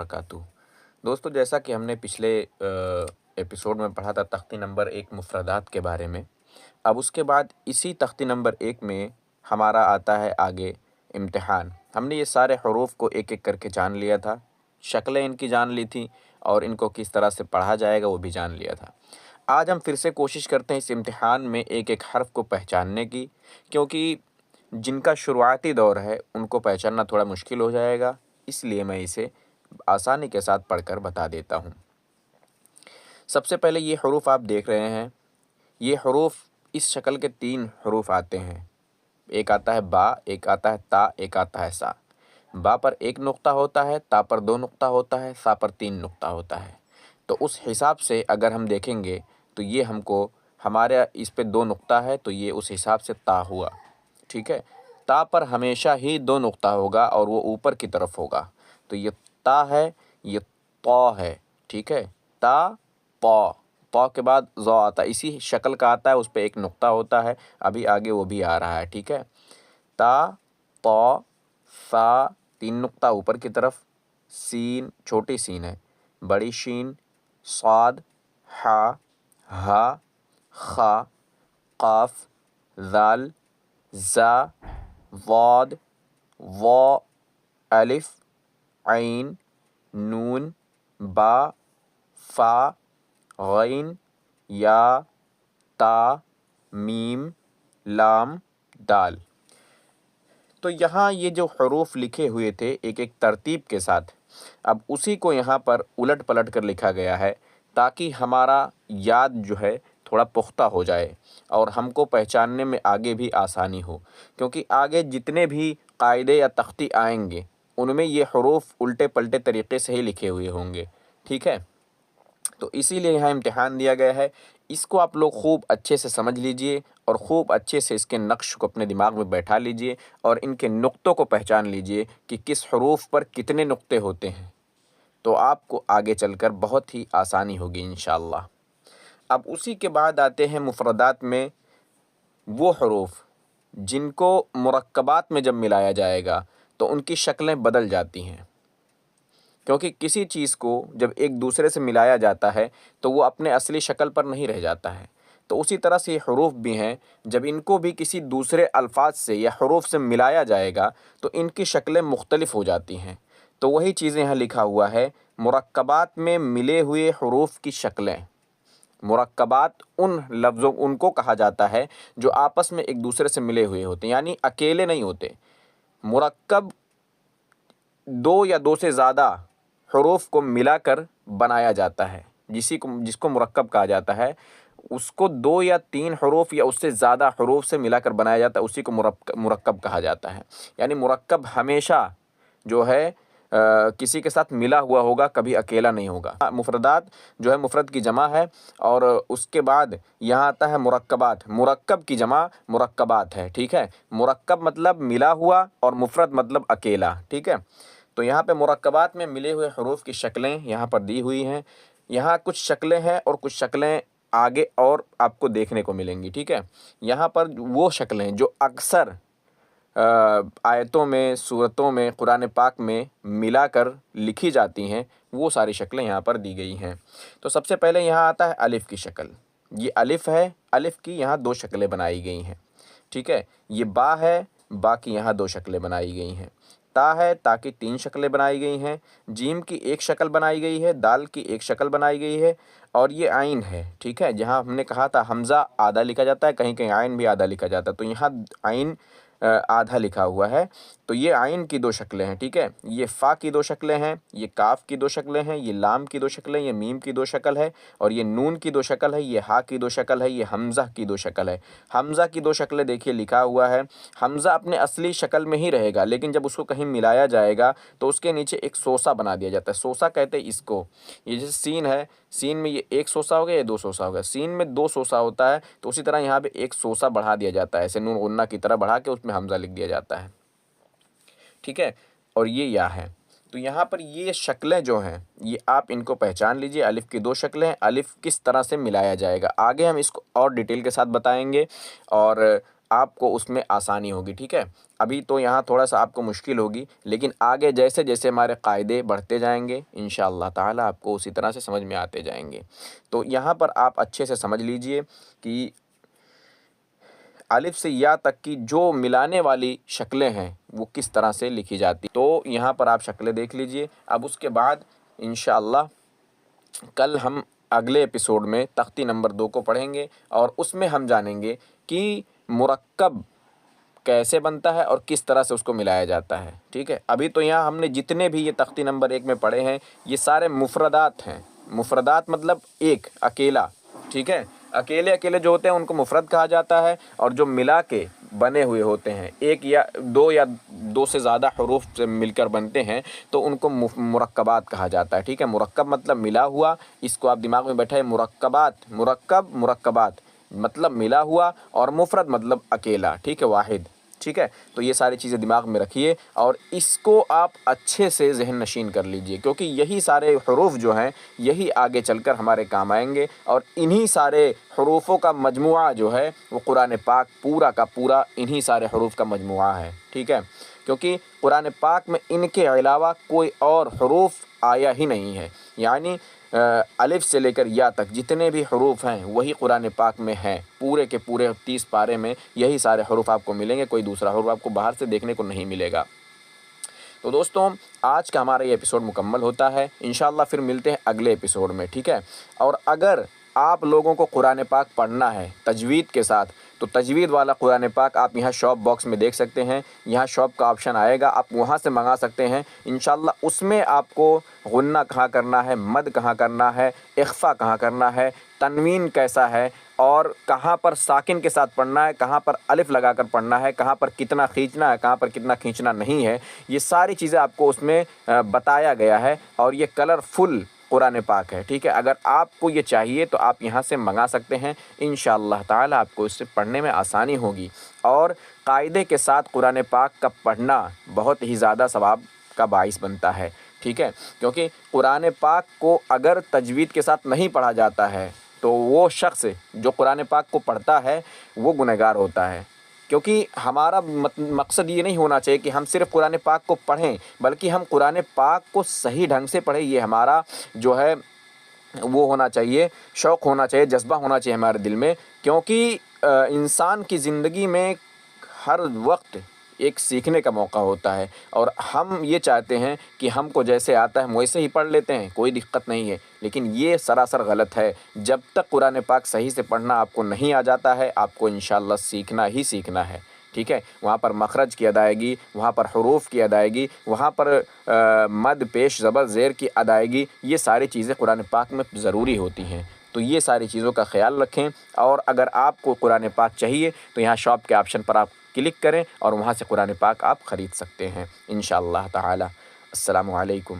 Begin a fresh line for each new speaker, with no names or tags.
وبرکاتہ۔ دوستو، جیسا کہ ہم نے پچھلے ایپیسوڈ میں پڑھا تھا تختی نمبر 1 مفردات کے بارے میں، اب اس کے بعد اسی تختی نمبر 1 میں ہمارا آتا ہے آگے امتحان۔ ہم نے یہ سارے حروف کو ایک ایک کر کے جان لیا تھا، شکلیں ان کی جان لی تھیں، اور ان کو کس طرح سے پڑھا جائے گا وہ بھی جان لیا تھا۔ آج ہم پھر سے کوشش کرتے ہیں اس امتحان میں ایک ایک حرف کو پہچاننے کی، کیونکہ جن کا شروعاتی دور ہے ان کو پہچاننا تھوڑا مشکل ہو جائے گا، اس لیے میں اسے آسانی کے ساتھ پڑھ کر بتا دیتا ہوں۔ سب سے پہلے یہ حروف آپ دیکھ رہے ہیں، یہ حروف اس شکل کے 3 حروف آتے ہیں۔ ایک آتا ہے با، ایک آتا ہے تا، ایک آتا ہے سا۔ با پر 1 نقطہ ہوتا ہے، تا پر 2 نقطہ ہوتا ہے، سا پر 3 نقطہ ہوتا ہے۔ تو اس حساب سے اگر ہم دیکھیں گے تو یہ ہمارے اس پہ 2 نقطہ ہے، تو یہ اس حساب سے تا ہوا، ٹھیک ہے۔ تا پر ہمیشہ ہی 2 نقطہ ہوگا اور وہ اوپر کی طرف ہوگا، تو یہ تا ہے، یہ طا ہے، ٹھیک ہے۔ تا پا، پا کے بعد ظا آتا ہے، اسی شکل کا آتا ہے، اس پہ 1 نقطہ ہوتا ہے، ابھی آگے وہ بھی آ رہا ہے، ٹھیک ہے۔ تا، طا، سا 3 نقطہ اوپر کی طرف، سین چھوٹی سین ہے، بڑی شین، صاد، حا، ہا، خا، قاف، ذال، زا، ضاد، وا، الف، عین، نون، با، فا، غین، یا، تا، میم، لام، دال۔ تو یہاں یہ جو حروف لکھے ہوئے تھے ایک ایک ترتیب کے ساتھ، اب اسی کو یہاں پر الٹ پلٹ کر لکھا گیا ہے تاکہ ہمارا یاد جو ہے تھوڑا پختہ ہو جائے اور ہم کو پہچاننے میں آگے بھی آسانی ہو، کیونکہ آگے جتنے بھی قاعدے یا تختی آئیں گے ان میں یہ حروف الٹے پلٹے طریقے سے ہی لکھے ہوئے ہوں گے، ٹھیک ہے۔ تو اسی لیے یہاں امتحان دیا گیا ہے، اس کو آپ لوگ خوب اچھے سے سمجھ لیجئے اور خوب اچھے سے اس کے نقش کو اپنے دماغ میں بیٹھا لیجئے اور ان کے نقطوں کو پہچان لیجئے کہ کس حروف پر کتنے نقطے ہوتے ہیں، تو آپ کو آگے چل کر بہت ہی آسانی ہوگی انشاءاللہ۔ اب اسی کے بعد آتے ہیں مفردات میں وہ حروف جن کو مرکبات میں جب ملایا جائے گا تو ان کی شکلیں بدل جاتی ہیں، کیونکہ کسی چیز کو جب ایک دوسرے سے ملایا جاتا ہے تو وہ اپنے اصلی شکل پر نہیں رہ جاتا ہے، تو اسی طرح سے یہ حروف بھی ہیں، جب ان کو بھی کسی دوسرے الفاظ سے یا حروف سے ملایا جائے گا تو ان کی شکلیں مختلف ہو جاتی ہیں۔ تو وہی چیزیں یہاں لکھا ہوا ہے، مرکبات میں ملے ہوئے حروف کی شکلیں۔ مرکبات ان کو کہا جاتا ہے جو آپس میں ایک دوسرے سے ملے ہوئے ہوتے ہیں، یعنی اکیلے نہیں ہوتے۔ مرکب 2 یا 2 سے زیادہ حروف کو ملا کر بنایا جاتا ہے، جس کو مرکب کہا جاتا ہے، اس کو 2 یا 3 حروف یا اس سے زیادہ حروف سے ملا کر بنایا جاتا ہے، اسی کو مرکب کہا جاتا ہے۔ یعنی مرکب ہمیشہ جو ہے کسی کے ساتھ ملا ہوا ہوگا، کبھی اکیلا نہیں ہوگا۔ مفردات جو ہے مفرد کی جمع ہے، اور اس کے بعد یہاں آتا ہے مرکبات، مرکب کی جمع مرکبات ہے، ٹھیک ہے۔ مرکب مطلب ملا ہوا اور مفرد مطلب اکیلا، ٹھیک ہے۔ تو یہاں پہ مرکبات میں ملے ہوئے حروف کی شکلیں یہاں پر دی ہوئی ہیں، یہاں کچھ شکلیں ہیں اور کچھ شکلیں آگے اور آپ کو دیکھنے کو ملیں گی، ٹھیک ہے۔ یہاں پر وہ شکلیں جو اکثر آیتوں میں، سورتوں میں، قرآن پاک میں ملا کر لکھی جاتی ہیں، وہ ساری شکلیں یہاں پر دی گئی ہیں۔ تو سب سے پہلے یہاں آتا ہے الف کی شکل، یہ الف ہے، الف کی یہاں 2 شکلیں بنائی گئی ہیں، ٹھیک ہے۔ یہ با ہے، با کی یہاں 2 شکلیں بنائی گئی ہیں۔ تا ہے، تا کی 3 شکلیں بنائی گئی ہیں۔ جیم کی 1 شکل بنائی گئی ہے، دال کی 1 شکل بنائی گئی ہے، اور یہ عین ہے، ٹھیک ہے۔ جہاں ہم نے کہا تھا حمزہ آدھا لکھا جاتا ہے، کہیں کہیں عین بھی آدھا لکھا جاتا ہے، تو یہاں عین آدھا لکھا ہوا ہے، تو یہ عین کی 2 شکلیں ہیں، ٹھیک ہے۔ یہ فا کی 2 شکلیں ہیں، یہ کاف کی 2 شکلیں ہیں، یہ لام کی 2 شکلیں، یہ میم کی 2 شکل ہے، اور یہ نون کی 2 شکل ہے، یہ ہا کی 2 شکل ہے، یہ حمزہ کی 2 شکل ہے۔ حمزہ کی 2 شکلیں دیکھیے لکھا ہوا ہے، حمزہ اپنے اصلی شکل میں ہی رہے گا، لیکن جب اس کو کہیں ملایا جائے گا تو اس کے نیچے ایک سوسا بنا دیا جاتا ہے، سوسا کہتے ہیں اس کو۔ یہ جیسے سین ہے، سین میں یہ 1 سوسا ہو گیا، یہ 2 سوسا ہو گیا، سین میں 2 سوسا ہوتا ہے، تو اسی طرح یہاں پہ 1 سوسا بڑھا دیا جاتا ہے، ایسے نون غنہ کی طرح بڑھا کے اس میں حمزہ لکھ دیا جاتا ہے، ٹھیک ہے۔ اور یہ یا ہے، تو یہاں پر یہ شکلیں جو ہیں یہ آپ ان کو پہچان لیجئے، الف کی 2 شکلیں ہیں، الف کس طرح سے ملایا جائے گا، آگے ہم اس کو اور ڈیٹیل کے ساتھ بتائیں گے، اور آپ کو اس میں آسانی ہوگی، ٹھیک ہے۔ ابھی تو یہاں تھوڑا سا آپ کو مشکل ہوگی، لیکن آگے جیسے جیسے ہمارے قاعدے بڑھتے جائیں گے انشاءاللہ تعالیٰ آپ کو اسی طرح سے سمجھ میں آتے جائیں گے۔ تو یہاں پر آپ اچھے سے سمجھ لیجئے کہ الف سے یا تک کی جو ملانے والی شکلیں ہیں وہ کس طرح سے لکھی جاتی، تو یہاں پر آپ شکلیں دیکھ لیجئے۔ اب اس کے بعد انشاءاللہ کل ہم اگلے ایپیسوڈ میں تختی نمبر 2 کو پڑھیں گے، اور اس میں ہم جانیں گے کہ مرکب کیسے بنتا ہے اور کس طرح سے اس کو ملایا جاتا ہے، ٹھیک ہے۔ ابھی تو یہاں ہم نے جتنے بھی یہ تختی نمبر 1 میں پڑھے ہیں یہ سارے مفردات ہیں۔ مفردات مطلب ایک اکیلا، ٹھیک ہے۔ اکیلے اکیلے جو ہوتے ہیں ان کو مفرد کہا جاتا ہے، اور جو ملا کے بنے ہوئے ہوتے ہیں ایک یا دو سے زیادہ حروف سے مل کر بنتے ہیں تو ان کو مرکبات کہا جاتا ہے، ٹھیک ہے۔ مرکب مطلب ملا ہوا، اس کو آپ دماغ میں بیٹھائیں۔ مرکبات مطلب ملا ہوا، اور مفرد مطلب اکیلا، ٹھیک ہے، واحد، ٹھیک ہے۔ تو یہ ساری چیزیں دماغ میں رکھیے اور اس کو آپ اچھے سے ذہن نشین کر لیجئے، کیونکہ یہی سارے حروف جو ہیں یہی آگے چل کر ہمارے کام آئیں گے، اور انہی سارے حروفوں کا مجموعہ جو ہے وہ قرآن پاک پورا کا پورا انہی سارے حروف کا مجموعہ ہے، ٹھیک ہے۔ کیونکہ قرآن پاک میں ان کے علاوہ کوئی اور حروف آیا ہی نہیں ہے، یعنی الف سے لے کر یا تک جتنے بھی حروف ہیں وہی قرآن پاک میں ہیں، پورے کے پورے 30 پارے میں یہی سارے حروف آپ کو ملیں گے، کوئی دوسرا حروف آپ کو باہر سے دیکھنے کو نہیں ملے گا۔ تو دوستوں آج کا ہمارا یہ ایپیسوڈ مکمل ہوتا ہے، انشاءاللہ پھر ملتے ہیں اگلے ایپیسوڈ میں، ٹھیک ہے۔ اور اگر آپ لوگوں کو قرآن پاک پڑھنا ہے تجوید کے ساتھ تو تجوید والا قرآن پاک آپ یہاں شاپ باکس میں دیکھ سکتے ہیں، یہاں شاپ کا آپشن آئے گا، آپ وہاں سے منگا سکتے ہیں انشاءاللہ۔ اس میں آپ کو غنہ کہاں کرنا ہے، مد کہاں کرنا ہے، اخفا کہاں کرنا ہے، تنوین کیسا ہے، اور کہاں پر ساکن کے ساتھ پڑھنا ہے، کہاں پر الف لگا کر پڑھنا ہے، کہاں پر کتنا کھینچنا ہے، کہاں پر کتنا کھینچنا نہیں ہے، یہ ساری چیزیں آپ کو اس میں بتایا گیا ہے، اور یہ کلرفل قرآن پاک ہے، ٹھیک ہے۔ اگر آپ کو یہ چاہیے تو آپ یہاں سے منگا سکتے ہیں، انشاءاللہ تعالی آپ کو اس سے پڑھنے میں آسانی ہوگی، اور قاعدے کے ساتھ قرآن پاک کا پڑھنا بہت ہی زیادہ ثواب کا باعث بنتا ہے، ٹھیک ہے۔ کیونکہ قرآن پاک کو اگر تجوید کے ساتھ نہیں پڑھا جاتا ہے تو وہ شخص جو قرآن پاک کو پڑھتا ہے وہ گنہگار ہوتا ہے، کیونکہ ہمارا مقصد یہ نہیں ہونا چاہیے کہ ہم صرف قرآن پاک کو پڑھیں، بلکہ ہم قرآن پاک کو صحیح ڈھنگ سے پڑھیں، یہ ہمارا جو ہے وہ ہونا چاہیے، شوق ہونا چاہیے، جذبہ ہونا چاہیے ہمارے دل میں، کیونکہ انسان کی زندگی میں ہر وقت ایک سیکھنے کا موقع ہوتا ہے، اور ہم یہ چاہتے ہیں کہ ہم کو جیسے آتا ہے ہم ویسے ہی پڑھ لیتے ہیں، کوئی دقت نہیں ہے، لیکن یہ سراسر غلط ہے۔ جب تک قرآن پاک صحیح سے پڑھنا آپ کو نہیں آ جاتا ہے آپ کو انشاءاللہ سیکھنا ہی سیکھنا ہے، ٹھیک ہے۔ وہاں پر مخرج کی ادائیگی، وہاں پر حروف کی ادائیگی، وہاں پر مد پیش زبر زیر کی ادائیگی، یہ ساری چیزیں قرآن پاک میں ضروری ہوتی ہیں، تو یہ ساری چیزوں کا خیال رکھیں۔ اور اگر آپ کو قرآن پاک چاہیے تو یہاں شاپ کے آپشن پر آپ کلک کریں اور وہاں سے قرآن پاک آپ خرید سکتے ہیں انشاءاللہ تعالی۔ السلام علیکم۔